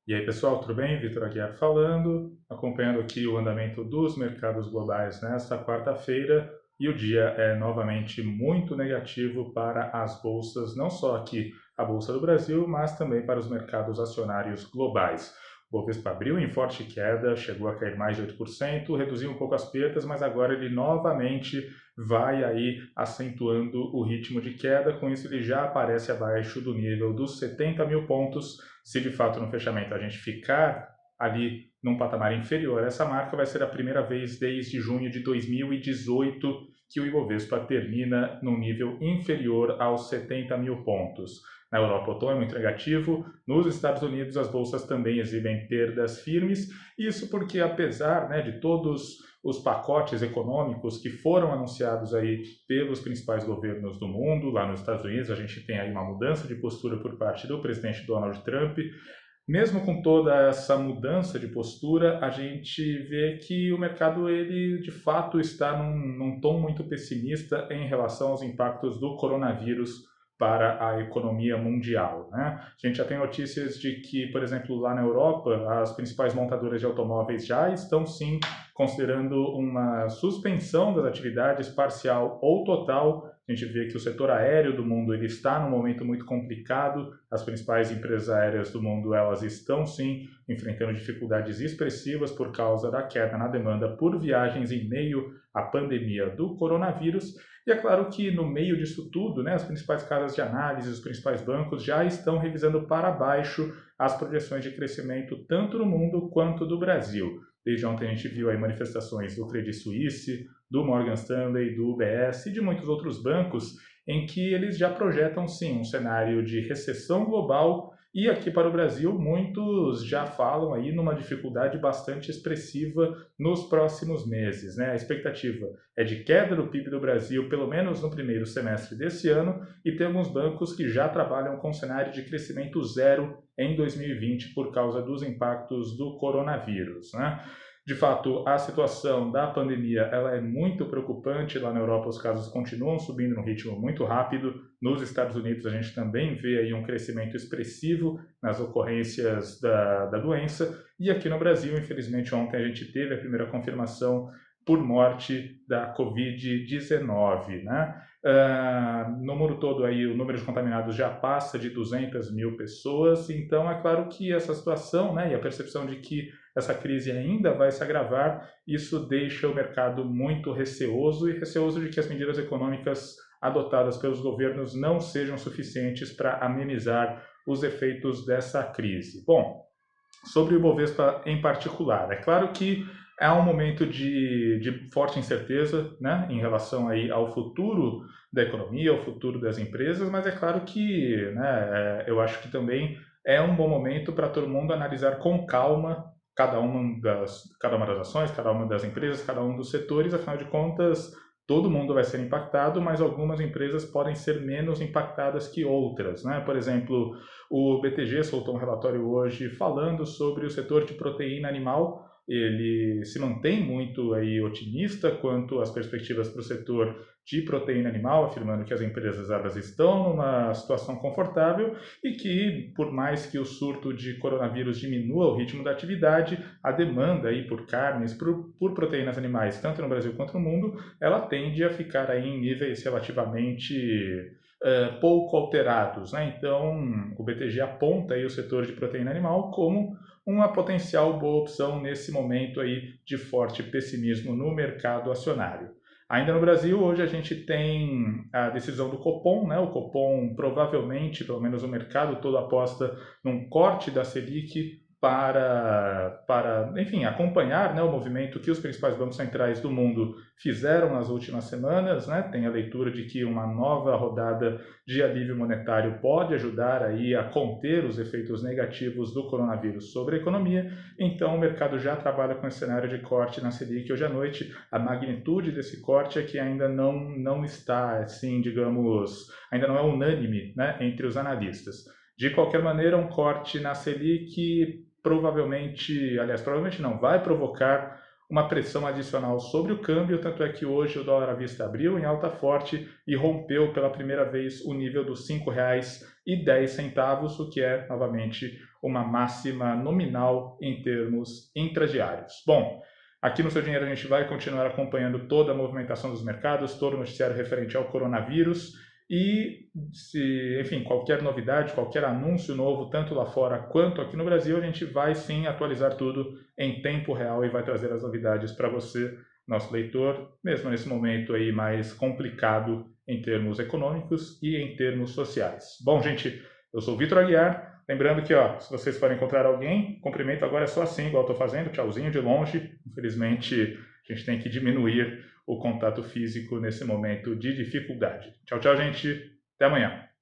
E aí, pessoal, tudo bem? Vitor Aguiar falando, acompanhando aqui o andamento dos mercados globais nesta quarta-feira, e o dia é novamente muito negativo para as bolsas, não só aqui a Bolsa do Brasil, mas também para os mercados acionários globais. O Bovespa abriu em forte queda, chegou a cair mais de 8%, reduziu um pouco as perdas, mas agora ele novamente vai aí acentuando o ritmo de queda. Com isso, ele já aparece abaixo do nível dos 70 mil pontos. Se de fato no fechamento a gente ficar ali num patamar inferior a essa marca, vai ser a primeira vez desde junho de 2018 que o Ibovespa termina num nível inferior aos 70 mil pontos. Na Europa, o tom é muito negativo. Nos Estados Unidos, as bolsas também exibem perdas firmes. Isso porque, apesar de todos os pacotes econômicos que foram anunciados aí pelos principais governos do mundo, lá nos Estados Unidos, a gente tem aí uma mudança de postura por parte do presidente Donald Trump. Mesmo com toda essa mudança de postura, a gente vê que o mercado ele de fato está num tom muito pessimista em relação aos impactos do coronavírus para a economia mundial, né? A gente já tem notícias de que, por exemplo, lá na Europa, as principais montadoras de automóveis já estão sim considerando uma suspensão das atividades parcial ou total. A gente vê que o setor aéreo do mundo ele está num momento muito complicado. As principais empresas aéreas do mundo elas estão sim enfrentando dificuldades expressivas por causa da queda na demanda por viagens em meio à pandemia do coronavírus. E é claro que no meio disso tudo, as principais casas de análise, os principais bancos já estão revisando para baixo as projeções de crescimento tanto no mundo quanto do Brasil. Desde ontem a gente viu aí manifestações do Credit Suisse, do Morgan Stanley, do UBS e de muitos outros bancos em que eles já projetam sim um cenário de recessão global. E aqui para o Brasil, muitos já falam aí numa dificuldade bastante expressiva nos próximos meses, né? A expectativa é de queda do PIB do Brasil, pelo menos no primeiro semestre desse ano, e tem alguns bancos que já trabalham com cenário de crescimento zero em 2020 por causa dos impactos do coronavírus, né? De fato, a situação da pandemia ela é muito preocupante. Lá na Europa, os casos continuam subindo num ritmo muito rápido. Nos Estados Unidos, a gente também vê aí um crescimento expressivo nas ocorrências da doença. E aqui no Brasil, infelizmente, ontem a gente teve a primeira confirmação por morte da Covid-19, né? No mundo todo, aí, o número de contaminados já passa de 200 mil pessoas. Então, é claro que essa situação, e a percepção de que essa crise ainda vai se agravar, isso deixa o mercado muito receoso e receoso de que as medidas econômicas adotadas pelos governos não sejam suficientes para amenizar os efeitos dessa crise. Bom, sobre o Ibovespa em particular, é claro que é um momento de forte incerteza, em relação aí ao futuro da economia, ao futuro das empresas, mas é claro que eu acho que também é um bom momento para todo mundo analisar com calma cada uma das ações, cada uma das empresas, cada um dos setores. Afinal de contas, todo mundo vai ser impactado, mas algumas empresas podem ser menos impactadas que outras, né? Por exemplo, o BTG soltou um relatório hoje falando sobre o setor de proteína animal. Ele se mantém muito aí otimista quanto às perspectivas para o setor de proteína animal, afirmando que as empresas elas estão numa situação confortável e que, por mais que o surto de coronavírus diminua o ritmo da atividade, a demanda aí por carnes, por proteínas animais, tanto no Brasil quanto no mundo, ela tende a ficar aí em níveis relativamente pouco alterados, né? Então, o BTG aponta aí o setor de proteína animal como uma potencial boa opção nesse momento aí de forte pessimismo no mercado acionário. Ainda no Brasil, hoje a gente tem a decisão do Copom, né? O Copom provavelmente, pelo menos o mercado todo aposta num corte da Selic enfim, acompanhar o movimento que os principais bancos centrais do mundo fizeram nas últimas semanas, né? Tem a leitura de que uma nova rodada de alívio monetário pode ajudar aí a conter os efeitos negativos do coronavírus sobre a economia. Então, o mercado já trabalha com esse cenário de corte na Selic hoje à noite. A magnitude desse corte é que ainda não está, assim, digamos, ainda não é unânime, né, entre os analistas. De qualquer maneira, um corte na Selic provavelmente não, vai provocar uma pressão adicional sobre o câmbio, tanto é que hoje o dólar à vista abriu em alta forte e rompeu pela primeira vez o nível dos R$ 5,10, o que é, novamente, uma máxima nominal em termos intradiários. Bom, aqui no Seu Dinheiro a gente vai continuar acompanhando toda a movimentação dos mercados, todo o noticiário referente ao coronavírus e, enfim, qualquer novidade, qualquer anúncio novo, tanto lá fora quanto aqui no Brasil, a gente vai sim atualizar tudo em tempo real e vai trazer as novidades para você, nosso leitor, mesmo nesse momento aí mais complicado em termos econômicos e em termos sociais. Bom, gente, eu sou o Vitor Aguiar. Lembrando que, se vocês forem encontrar alguém, cumprimento agora é só assim, igual eu estou fazendo, tchauzinho de longe. Infelizmente, a gente tem que diminuir o contato físico nesse momento de dificuldade. Tchau, tchau, gente. Até amanhã.